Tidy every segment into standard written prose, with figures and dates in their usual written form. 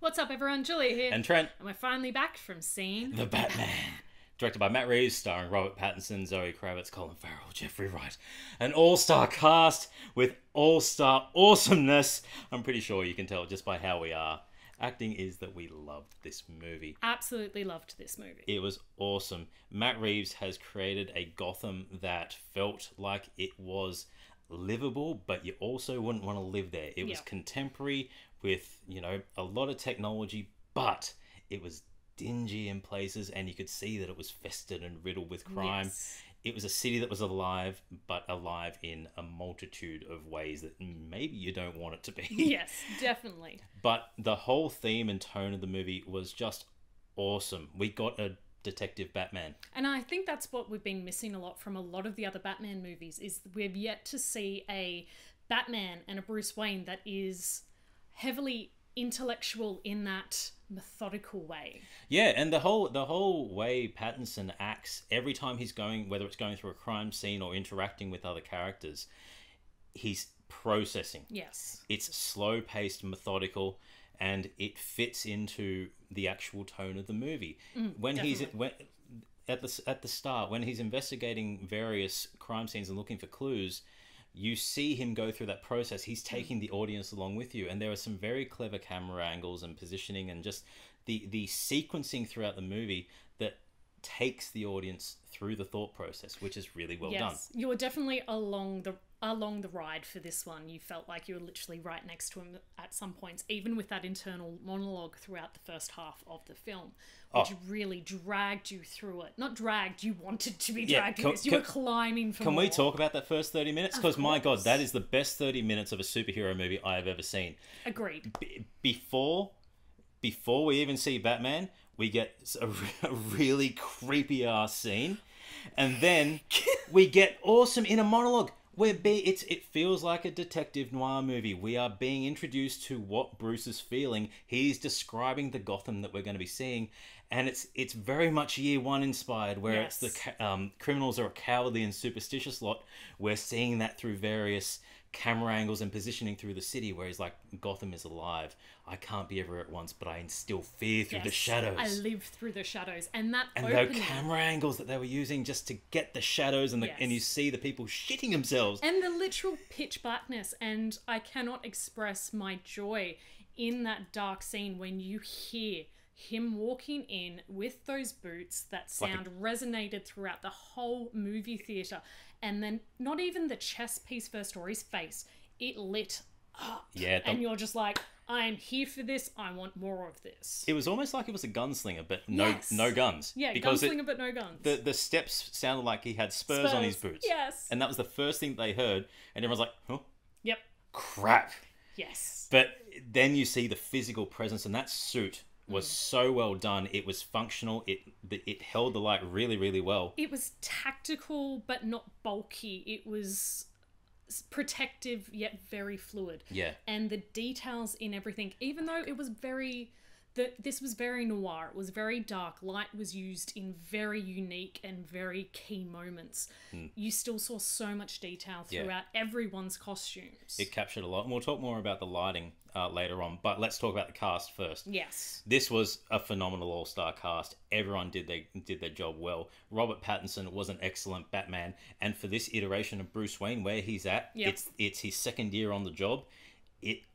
What's up, everyone? Julia here. And Trent. And we're finally back from seeing The Batman. Directed by Matt Reeves, starring Robert Pattinson, Zoe Kravitz, Colin Farrell, Jeffrey Wright. An all-star cast with all-star awesomeness. I'm pretty sure you can tell just by how we are acting is that we loved this movie. Absolutely loved this movie. It was awesome. Matt Reeves has created a Gotham that felt like it was livable, but you also wouldn't want to live there. It was contemporary with, a lot of technology, but it was dingy in places, and you could see that it was festered and riddled with crime. Yes. It was a city that was alive, but alive in a multitude of ways that maybe you don't want it to be. Yes, definitely. But the whole theme and tone of the movie was just awesome. We got a detective Batman. And I think that's what we've been missing a lot from a lot of the other Batman movies, is we've yet to see a Batman and a Bruce Wayne that is heavily intellectual in that methodical way. Yeah, and the whole way Pattinson acts every time he's going, whether it's going through a crime scene or interacting with other characters, he's processing. Yes. It's slow-paced, methodical, and it fits into the actual tone of the movie. When definitely. at the start, when he's investigating various crime scenes and looking for clues, you see him go through that process. He's taking the audience along with you, and there are some very clever camera angles and positioning and just the sequencing throughout the movie that takes the audience through the thought process, which is really well done. You were definitely along the ride for this one. You felt like you were literally right next to him at some points, even with that internal monologue throughout the first half of the film, which really dragged you through it. Not dragged, you wanted to be dragged through this. You were climbing for more. Can we talk about that first 30 minutes? Because my God, that is the best 30 minutes of a superhero movie I have ever seen. Agreed. Before we even see Batman, we get a really creepy ass scene, and then we get awesome inner monologue. It feels like a detective noir movie. We are being introduced to what Bruce is feeling. He's describing the Gotham that we're going to be seeing, and it's very much Year One inspired, where it's the criminals are a cowardly and superstitious lot. We're seeing that through various camera angles and positioning through the city, where he's like, Gotham is alive. I can't be everywhere at once, but I instill fear through the shadows. I live through the shadows. And those camera angles that they were using just to get the shadows, and and you see the people shitting themselves. And the literal pitch blackness. And I cannot express my joy in that dark scene when you hear him walking in with those boots. That sound resonated throughout the whole movie theatre. And then not even the chess piece first or his face, it lit up. Yeah. And you're just like, I'm here for this. I want more of this. It was almost like it was a gunslinger, but no guns. Yeah, gunslinger, but no guns. The steps sounded like he had spurs on his boots. Yes. And that was the first thing they heard. And everyone's like, oh, yep, crap. Yes. But then you see the physical presence, and that suit was so well done. It was functional. It held the light really, really well. It was tactical, but not bulky. It was protective, yet very fluid. Yeah. And the details in everything, even though it was this was very noir, it was very dark, light was used in very unique and very key moments. You still saw so much detail throughout everyone's costumes. It captured a lot, and we'll talk more about the lighting later on, but let's talk about the cast first. Yes. This was a phenomenal all-star cast. Everyone did their job well. Robert Pattinson was an excellent Batman, and for this iteration of Bruce Wayne, where he's at, it's his second year on the job.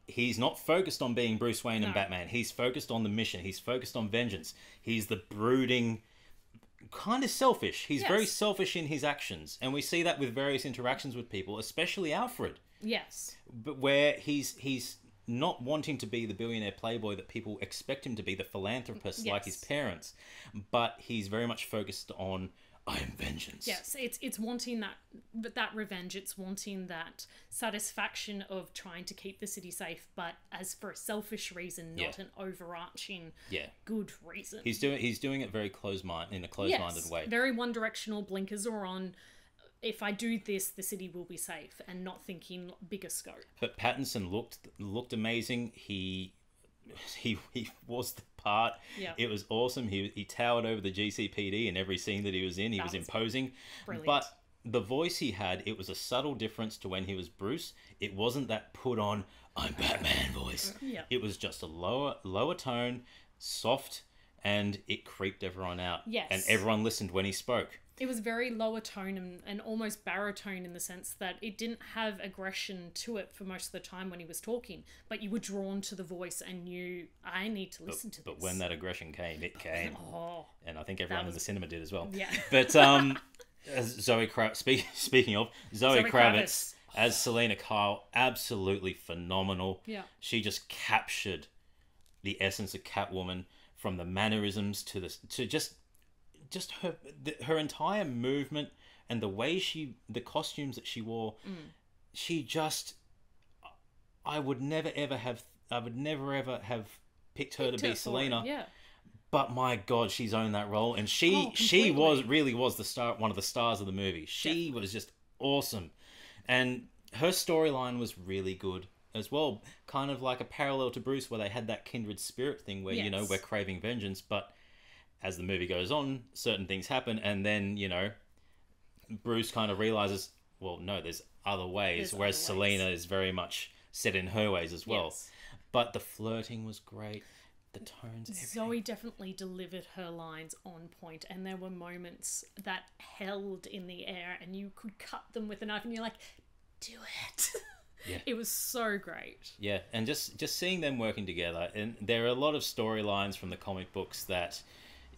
He's not focused on being Bruce Wayne and Batman. He's focused on the mission. He's focused on vengeance. He's the brooding, kind of selfish. He's very selfish in his actions. And we see that with various interactions with people, especially Alfred. Yes. But where he's not wanting to be the billionaire playboy that people expect him to be, the philanthropist like his parents. But he's very much focused on, I am vengeance. Yes, it's wanting that revenge. It's wanting that satisfaction of trying to keep the city safe, but as for a selfish reason, not an overarching good reason. He's doing it very in a closed-minded way. Very one-directional. Blinkers are on. If I do this, the city will be safe, and not thinking bigger scope. But Pattinson looked amazing. He was the part. Yeah. It was awesome. He towered over the GCPD in every scene that he was in. He was imposing. Brilliant. But the voice he had, it was a subtle difference to when he was Bruce. It wasn't that put on, I'm Batman voice. Yeah. It was just a lower tone, soft, and it creeped everyone out. Yes. And everyone listened when he spoke. It was very lower tone and almost baritone in the sense that it didn't have aggression to it for most of the time when he was talking, but you were drawn to the voice and knew, I need to listen to this. But when that aggression came, it came. Oh, And I think everyone in the cinema did as well. yeah. But Zoe Kravitz, speaking of, Zoe Kravitz as Selena Kyle, absolutely phenomenal. Yeah. She just captured the essence of Catwoman, from the mannerisms to just her entire movement and the way the costumes that she wore. She just, I would never ever have picked her to be Selena. Yeah. But my God, she's owned that role, and she really was the star, one of the stars of the movie. She was just awesome, and her storyline was really good as well. Kind of like a parallel to Bruce, where they had that kindred spirit thing, where you know, we're craving vengeance, but as the movie goes on, certain things happen, and then, you know, Bruce kind of realizes, well, no, there's other ways, whereas Selena is very much set in her ways as well. Yes. But the flirting was great. The tones, everything. Zoe definitely delivered her lines on point, and there were moments that held in the air and you could cut them with a knife and you're like, do it. Yeah. It was so great. Yeah, and just seeing them working together, and there are a lot of storylines from the comic books that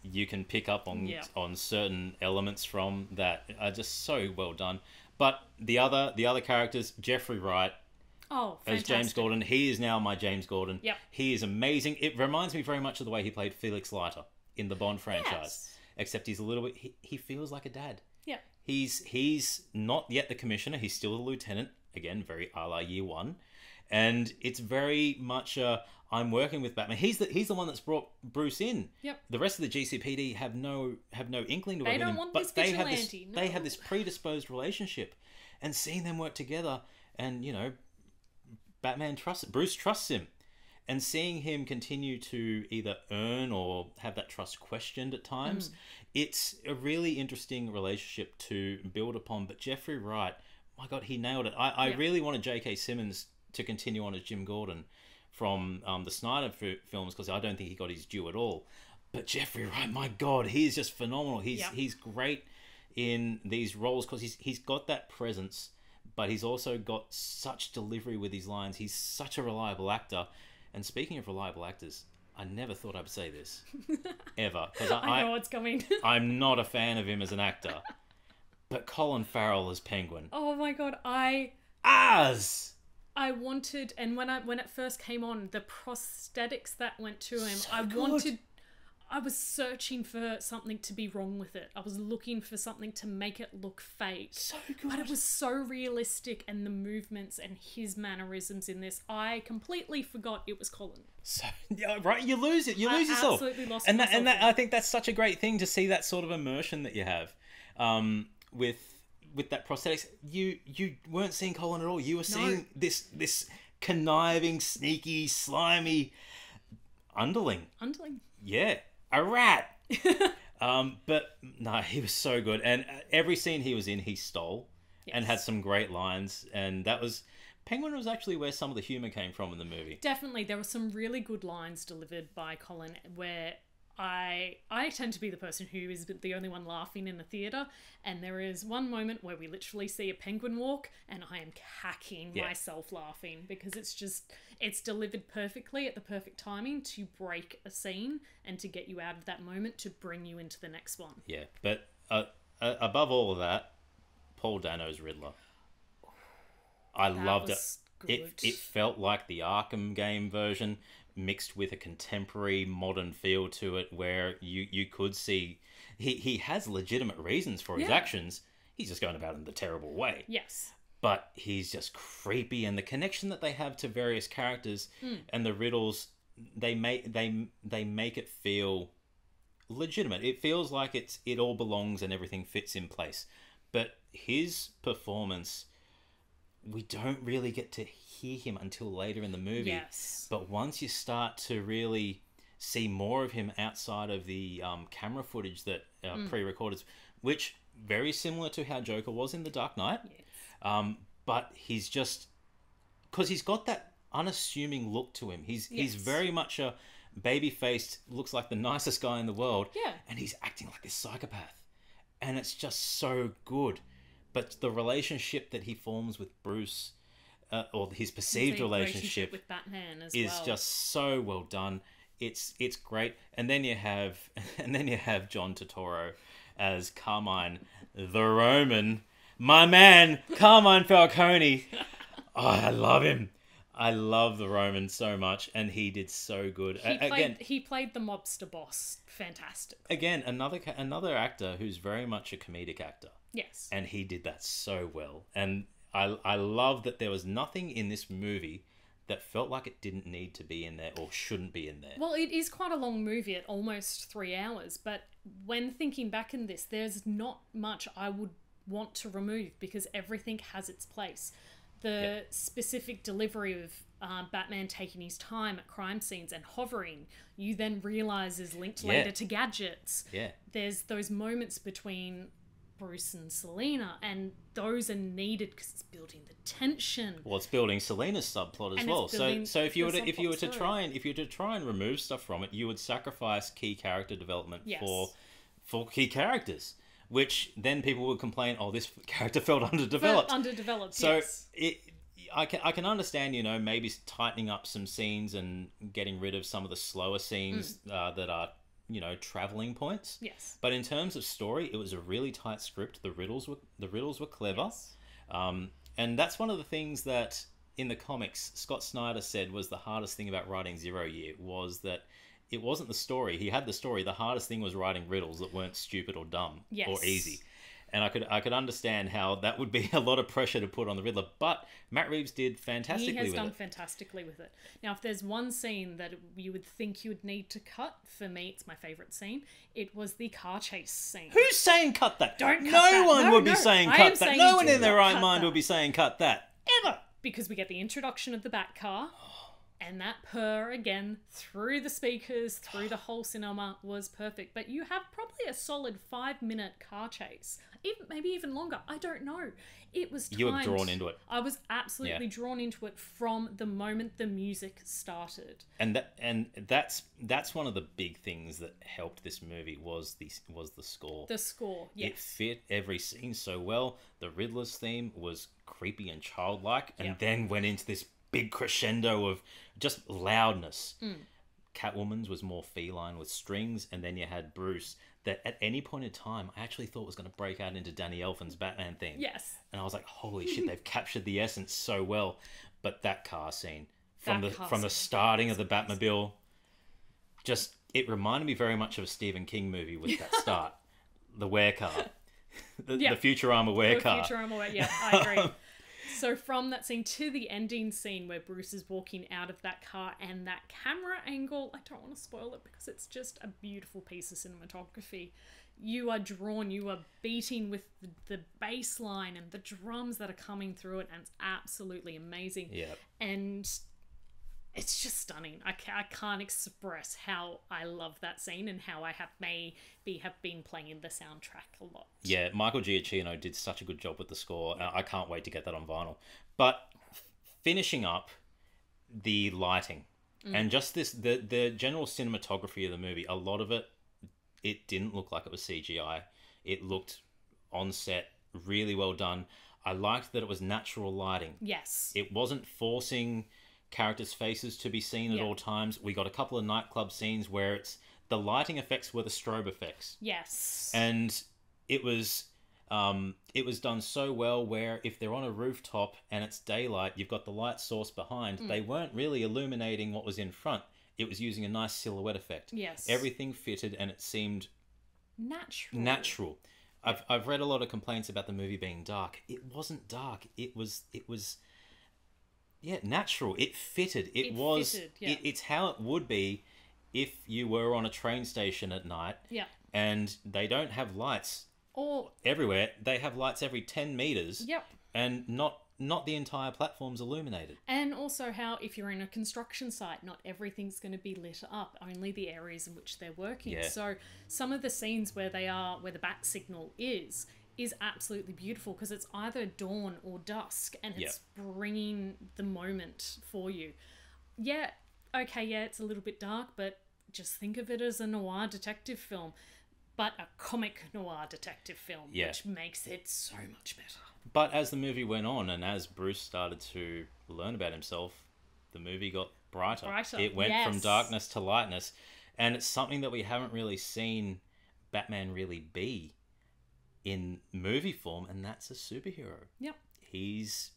you can pick up on certain elements from that are just so well done. But the other characters, Jeffrey Wright, as James Gordon, he is now my James Gordon. Yep. He is amazing. It reminds me very much of the way he played Felix Leiter in the Bond franchise, except he's a little bit. He feels like a dad. Yeah. He's not yet the commissioner. He's still a lieutenant. Again, very a la Year One, and it's very much I'm working with Batman. He's the one that's brought Bruce in. Yep. The rest of the GCPD have no inkling to They work don't with him, want but this they have vigilante. they have this predisposed relationship, and seeing them work together, and you know, Bruce trusts him, and seeing him continue to either earn or have that trust questioned at times, it's a really interesting relationship to build upon. But Jeffrey Wright, my God, he nailed it. I really wanted J.K. Simmons to continue on as Jim Gordon from the Snyder films, because I don't think he got his due at all. But Jeffrey Wright, my God, he is just phenomenal. He's great in these roles because he's got that presence, but he's also got such delivery with his lines. He's such a reliable actor. And speaking of reliable actors, I never thought I'd say this ever, because I know what's coming. I'm not a fan of him as an actor. But Colin Farrell as Penguin. Oh my God, I wanted, and when it first came on, the prosthetics that went to him, I was searching for something to be wrong with it. I was looking for something to make it look fake. So good. But it was so realistic, and the movements and his mannerisms in this, I completely forgot it was Colin. So, yeah, right, you lose it. You lose yourself. Absolutely lost and myself. And I think that's such a great thing to see, that sort of immersion that you have. With that prosthetics, you weren't seeing Colin at all. You were seeing this conniving, sneaky, slimy underling. Yeah, a rat. But no, he was so good, and every scene he was in, he stole and had some great lines. And that was Penguin was actually where some of the humor came from in the movie. Definitely, there were some really good lines delivered by Colin where I tend to be the person who is the only one laughing in the theatre, and there is one moment where we literally see a penguin walk and I am cacking myself laughing, because it's delivered perfectly at the perfect timing to break a scene and to get you out of that moment to bring you into the next one. Yeah, but above all of that, Paul Dano's Riddler. I loved it. Good. It felt like the Arkham game version, mixed with a contemporary modern feel to it, where you could see he has legitimate reasons for his actions. He's just going about it in the terrible way. Yes. But he's just creepy, and the connection that they have to various characters and the riddles, they make it feel legitimate. It feels like it all belongs and everything fits in place. But his performance, we don't really get to hear him until later in the movie. Yes. But once you start to really see more of him outside of the camera footage that pre-recorded, which very similar to how Joker was in The Dark Knight. Yes. But he's just... Because he's got that unassuming look to him. He's very much a baby-faced, looks like the nicest guy in the world. Yeah. And he's acting like this psychopath. And it's just so good. But the relationship that he forms with Bruce, or his perceived relationship with Batman as is well, just so well done. It's great. And then you have John Tuttoro as Carmine the Roman. My man, Carmine Falcone. Oh, I love him. I love the Roman so much, and he did so good. He played the mobster boss fantastic. Again, another actor who's very much a comedic actor. Yes. And he did that so well. And I love that there was nothing in this movie that felt like it didn't need to be in there or shouldn't be in there. Well, it is quite a long movie at almost 3 hours, but when thinking back in this, there's not much I would want to remove because everything has its place. The specific delivery of Batman taking his time at crime scenes and hovering, you then realise is linked later to gadgets. Yeah. There's those moments between Bruce and Selina, and those are needed because it's building the tension. Well, it's building Selina's subplot as well. So if you were to try and remove stuff from it, you would sacrifice key character development for key characters, which then people would complain, oh, this character felt underdeveloped. So I can understand, maybe tightening up some scenes and getting rid of some of the slower scenes that are, traveling points. Yes. But in terms of story, it was a really tight script. The riddles were clever. Yes. And that's one of the things that in the comics Scott Snyder said was the hardest thing about writing Zero Year was that it wasn't the story. He had the story. The hardest thing was writing riddles that weren't stupid or dumb or easy. And I could understand how that would be a lot of pressure to put on the Riddler, but Matt Reeves did fantastically with it. He has done fantastically with it. Now, if there's one scene that you would think you would need to cut, for me, it's my favourite scene. It was the car chase scene. Who's saying cut that? Don't cut that. No one would be saying cut that. No one in their right mind that. would be saying cut that. Ever. Because we get the introduction of the Batcar. And that purr again through the speakers, through the whole cinema was perfect. But you have probably a solid 5-minute car chase, maybe even longer. I don't know. It was timed. You were drawn into it. I was absolutely drawn into it from the moment the music started. And that's one of the big things that helped this movie was the score. The score, yes. It fit every scene so well. The Riddler's theme was creepy and childlike, and then went into this big crescendo of just loudness. Catwoman's was more feline with strings, and then you had Bruce that at any point in time I actually thought was going to break out into Danny Elfman's Batman theme. Yes. And I was like, holy shit, they've captured the essence so well. But that car scene from the starting of the Batmobile, just it reminded me very much of a Stephen King movie with that start. The werecar. The Futurama werecar. The Futurama, I agree. So from that scene to the ending scene where Bruce is walking out of that car and that camera angle, I don't want to spoil it because it's just a beautiful piece of cinematography. You are drawn, you are beating with the bass line and the drums that are coming through it, and it's absolutely amazing. Yeah. And it's just stunning. I can't express how I love that scene and how I have been playing the soundtrack a lot. Yeah, Michael Giacchino did such a good job with the score. I can't wait to get that on vinyl. But finishing up the lighting and just the general cinematography of the movie, a lot of it didn't look like it was CGI. It looked on set, really well done. I liked that it was natural lighting. Yes. It wasn't forcing characters' faces to be seen at all times. We got a couple of nightclub scenes where the lighting effects were the strobe effects. Yes. And it was done so well where if they're on a rooftop and it's daylight, you've got the light source behind. They weren't really illuminating what was in front. It was using a nice silhouette effect. Yes. Everything fitted and it seemed natural. I've read a lot of complaints about the movie being dark. It wasn't dark. It was natural. It fitted. It's how it would be if you were on a train station at night. Yeah. And they don't have lights everywhere. They have lights every 10 meters. Yep. And not the entire platform's illuminated. And also how if you're in a construction site, not everything's going to be lit up, only the areas in which they're working. Yeah. So some of the scenes where the bat signal is, is absolutely beautiful because it's either dawn or dusk, and it's bringing the moment for you. Yeah, okay, yeah, it's a little bit dark, but just think of it as a noir detective film, but a comic noir detective film, which makes it so much better. But as the movie went on, and as Bruce started to learn about himself, the movie got brighter. It went from darkness to lightness, and it's something that we haven't really seen Batman really be in movie form, and that's a superhero. Yep. He's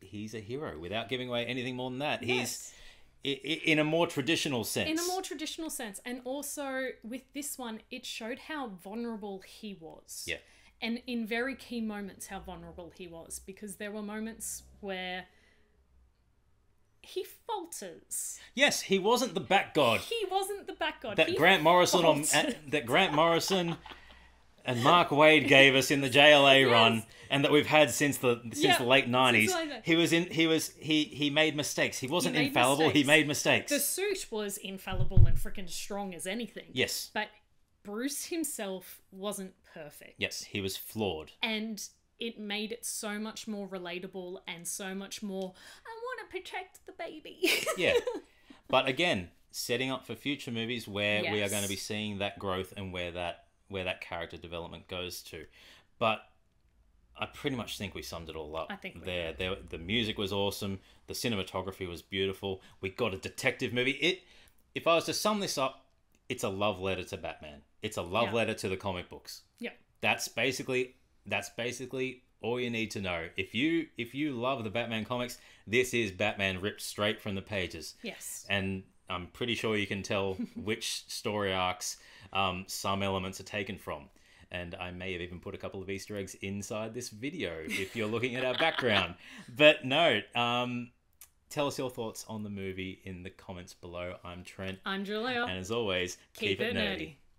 a hero without giving away anything more than that. He's in a more traditional sense. In a more traditional sense. And also with this one, it showed how vulnerable he was. Yeah. And in very key moments, how vulnerable he was, because there were moments where he falters. Yes, he wasn't the Bat God. He wasn't the Bat God. That Grant Morrison and Mark Waid gave us in the JLA run, and that we've had since the late 90s. He made mistakes. He wasn't infallible. He made mistakes. The suit was infallible and freaking strong as anything. Yes. But Bruce himself wasn't perfect. Yes, he was flawed. And it made it so much more relatable and so much more, I want to protect the baby. Yeah. But again, setting up for future movies where we are going to be seeing that growth and where that character development goes to. But I pretty much think we summed it all up. I think the music was awesome. The cinematography was beautiful. We got a detective movie. If I was to sum this up, it's a love letter to Batman. It's a love letter to the comic books. Yeah. That's basically all you need to know. If you love the Batman comics, this is Batman ripped straight from the pages. Yes. And I'm pretty sure you can tell which story arcs some elements are taken from. And I may have even put a couple of Easter eggs inside this video if you're looking at our background. But no, tell us your thoughts on the movie in the comments below. I'm Trent. I'm Julia. And as always, keep it nerdy.